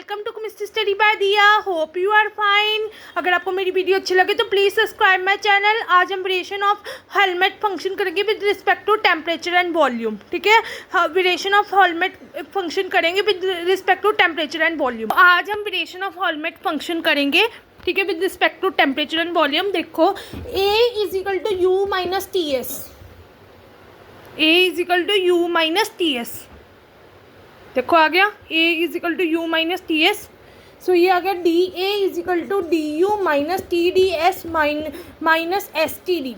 Welcome to chemistry study by Diya. Hope you are fine. अगर आपको मेरी वीडियो अच्छी लगे तो प्लीज़ सब्सक्राइब माय चैनल। आज हम वेरिएशन ऑफ हेलमेट फंक्शन करेंगे with respect to temperature and volume. ठीक है, वेरिएशन ऑफ हेलमेट फंक्शन करेंगे with respect to temperature and volume. आज हम वेरिएशन ऑफ हेलमेट फंक्शन करेंगे, ठीक है, with respect to temperature and volume. देखो A is equal to U minus T S, A is equal to U minus T S. देखो आ गया A is equal to U minus T S. So ये आ गया D A is equal to D U minus T D S minus S T D.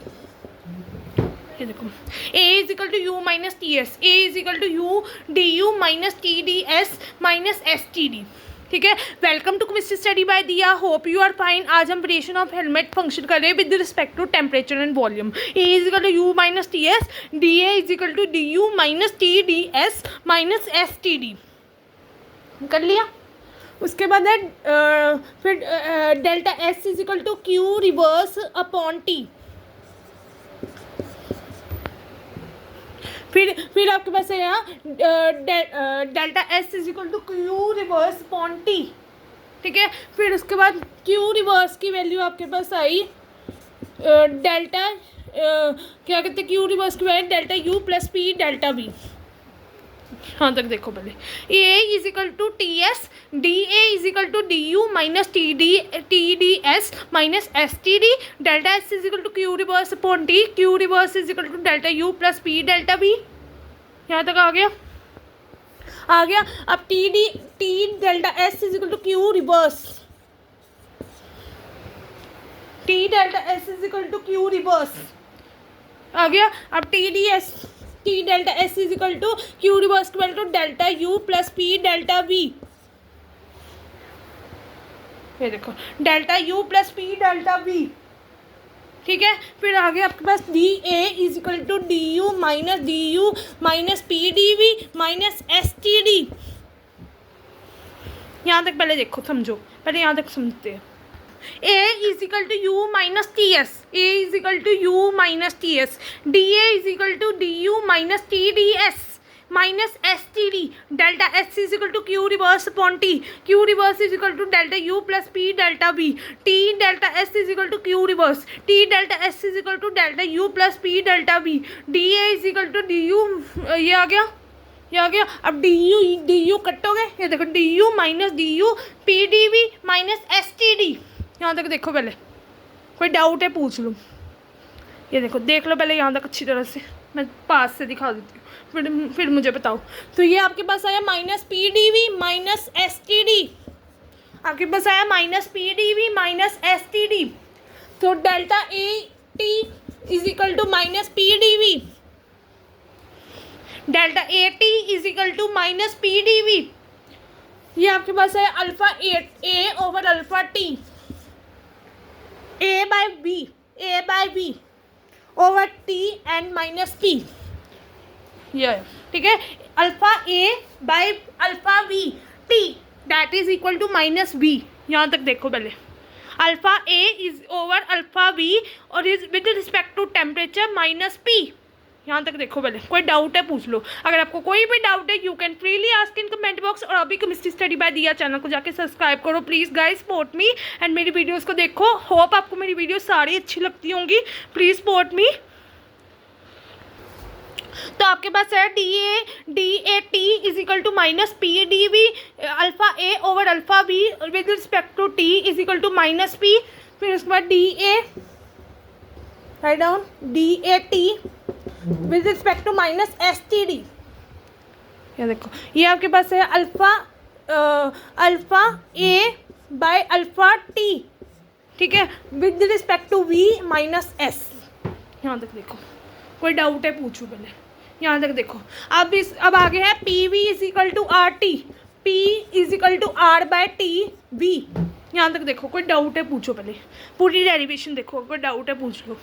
ये देखो A is equal to U minus T S, A is equal to U D U minus T D S minus S T D. ठीक है, welcome to chemistry study by Diya. Hope you are fine. आज हम variation of Helmholtz function कर रहे हैं with respect to temperature and volume. A is equal to U minus T S, d A is equal to D U minus T D S minus S T d. कर लिया। उसके बाद है फिर delta S is equal to Q reverse upon T. फिर आपके पास है यहाँ delta S is equal to Q reverse upon T. ठीक है, फिर उसके बाद क्यू रिवर्स की वैल्यू आपके पास आई डेल्टा क्या कहते हैं, क्यू रिवर्स की value delta U plus P delta B. हाँ तक देखो पहले A is equal to T S, d A is equal to D U minus T D S minus S T d. Delta S is equal to Q reverse upon T, Q reverse is equal to delta U plus P delta B. यहाँ तक आ गया। अब T delta S is equal to Q reverse, T delta S is equal to Q reverse आ गया। अब T delta S is equal to Q reverse equal to delta U plus P delta V. ये देखो delta U plus P delta V. ठीक है, फिर आगे आपके पास D A is equal to D U minus P D V minus S T D. यहाँ तक पहले देखो, समझो पहले, यहाँ तक समझते हैं। A is equal to U minus T S, A is equal to U minus T S, d A is equal to D U minus T D S minus S T d. Delta S is equal to Q reverse upon T, Q reverse is equal to delta U plus P delta B. T delta S is equal to Q reverse, T delta S is equal to delta U plus P delta B. D A is equal to D U, ये आ गया। अब d U कटोगे, ये देखो d U minus d U P D V minus S T D. यहाँ तक देखो पहले, कोई डाउट है पूछ लो। ये देखो देख लो पहले यहाँ तक अच्छी तरह से, मैं पास से दिखा देती हूँ, फिर मुझे बताओ। तो ये आपके पास आया minus P D V minus S T D, आपके पास आया minus P D V minus S T D. तो delta A T is equal to minus P D V, delta A T is equal to minus P D V. ये आपके पास है alpha A over alpha T, A by B over T and minus P। ये ठीक है, alpha A by alpha B T that is equal to minus B। यहाँ तक देखो पहले, alpha A is over alpha B और is with respect to temperature minus P। यहाँ तक देखो पहले, कोई डाउट है पूछ लो। अगर आपको कोई भी डाउट है you can freely ask in comment box. और अभी chemistry study by Diya channel को जाके सब्सक्राइब करो please guys, support me and मेरी वीडियोस को देखो। होप आपको मेरी वीडियो सारी अच्छी लगती होंगी, प्लीज़ सपोर्ट मी। तो आपके पास है d A T is equal to minus P D V alpha A over alpha B with respect to T is equal to minus P. फिर उसके बाद d A write down d A T with respect to minus S T D. ये देखो ये आपके पास है alpha A by alpha T, ठीक है, with respect to V minus S. यहाँ तक देखो, कोई डाउट है पूछो पहले। यहाँ तक देखो, अब आगे है P V is equal to R T, P is equal to R by T V. यहाँ तक देखो, कोई डाउट है पूछो पहले, पूरी डेरिवेशन देखो, कोई डाउट है पूछ लो।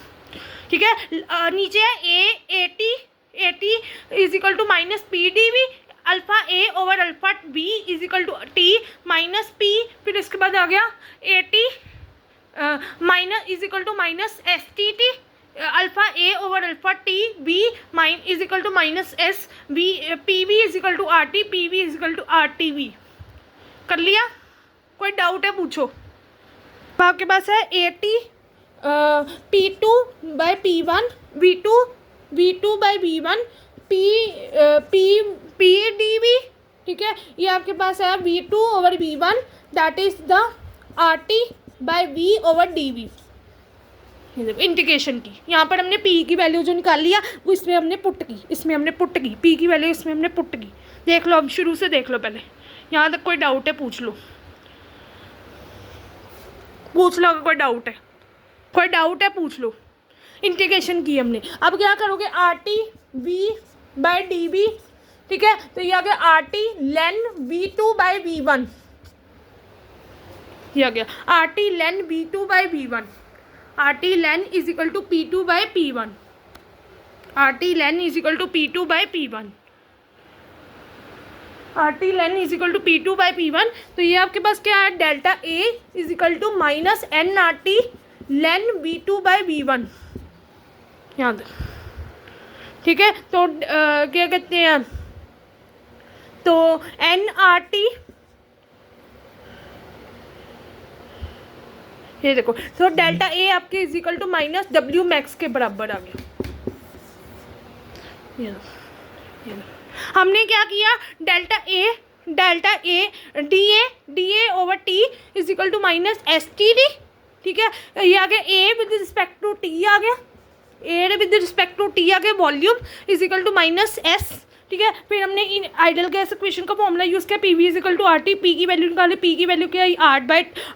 ठीक है, नीचे है A T is equal to minus P D V alpha A over alpha B is equal to T minus P. फिर इसके बाद आ गया A T minus is equal to minus S T T alpha A over alpha T B mine is equal to minus S B P V is equal to R T P V is equal to R T V. कर लिया? कोई doubt है पूछो। आपके पास है 80 P2/P1 V2/V1 P dV, ठीक है। ये आपके पास है V2/V1 that is the RT/V/dV। Integration की यहाँ पर हमने P की वैल्यू जो निकाल लिया वो इसमें हमने पुट की, P की वैल्यू इसमें हमने पुट की। देख लो, अब शुरू से देख लो, पहले यहाँ तक कोई डाउट है पूछ लो अगर कोई डाउट है पूछ लो। इंटीग्रेशन की हमने, अब क्या करोगे RT/V/dV, ठीक है। तो ये आ गया RT ln V2/V1, ये आ गया RT ln V2/V1, RT ln is equal to P2/P1, RT ln is equal to P2/P1, RT ln is equal to P2/P1। तो ये आपके पास क्या है, delta A is equal to minus NRT ln V2/V1, याद, ठीक है। तो क्या कहते हैं, तो NRT, ये देखो, तो डेल्टा A आपके is equal to minus W max के बराबर आ गया। ये हमने क्या किया, delta A DA/T is equal to minus STD, ठीक है। ये आ गया A विद रिस्पेक्ट टू T आ गया, volume is equal to minus S, ठीक है। फिर हमने इन आइडियल गैस इक्वेशन का फॉर्मूला यूज़ किया, PV is equal to RT, P की वैल्यू निकाली, P की वैल्यू क्या आई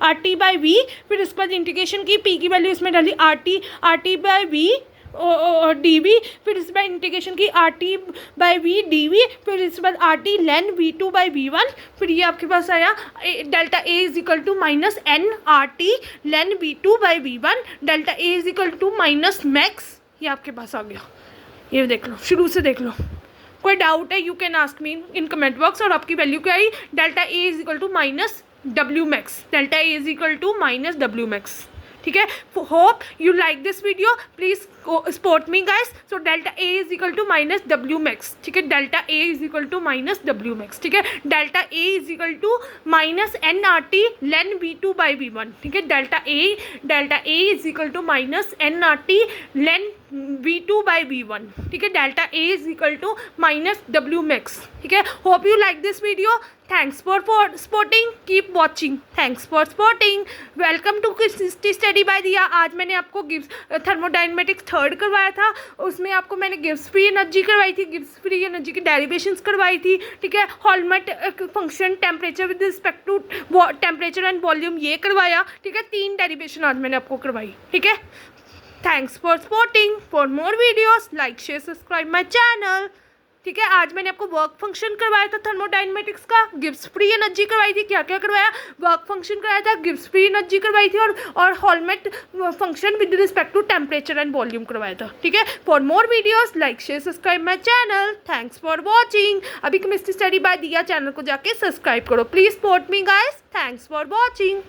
RT/V, फिर उसके बाद इंटीग्रेशन की, P की वैल्यू इसमें डाली RT/V और dV, फिर इसके बाद इंटीग्रेशन की RT/V/dV, फिर इसके बाद RT ln V2/V1, फिर ये आपके पास आया delta A is equal to minus NRT ln V2/V1, delta A is equal to minus max, ये आपके पास आ गया। ये देख लो, शुरू से देख लो, कोई डाउट है you can ask me in comment box. और आपकी वैल्यू क्या आई, delta A is equal to minus W max, delta A is equal to minus W max, ठीक है। Hope you like this video, please support me guys. So delta A is equal to minus W max, ठीक है, delta A is equal to minus W max, ठीक है। Delta A is equal to minus NRT ln V2/V1, ठीक है। Delta A is equal to minus NRT ln V2/V1, ठीक है। Delta A is equal to minus W max, ठीक है। Hope you like this video, thanks for supporting, keep watching, thanks for supporting, welcome to study by Diya. आज मैंने आपको Gibbs thermodynamics 3rd करवाया था, उसमें आपको मैंने गिब्स फ्री एनर्जी करवाई थी, गिब्स फ्री एनर्जी की डेरिवेशंस करवाई थी, ठीक है। Helmholtz function, temperature with respect to temperature and volume, ये करवाया, ठीक है। 3 डेरिवेशन आज मैंने आपको करवाई, ठीक है। Thanks for supporting, for more videos like share subscribe my channel, ठीक है। आज मैंने आपको वर्क फंक्शन करवाया था थर्मोडायनेमिक्स का, गिब्स फ्री एनर्जी करवाई थी, क्या क्या करवाया, वर्क फंक्शन कराया था, गिब्स फ्री एनर्जी करवाई थी, और Helmholtz function with respect to temperature and volume करवाया था, ठीक है। For more videos like share subscribe my channel, thanks for watching. अभी chemistry study by Diya channel को जाके सब्सक्राइब करो, please support me guys, thanks for watching.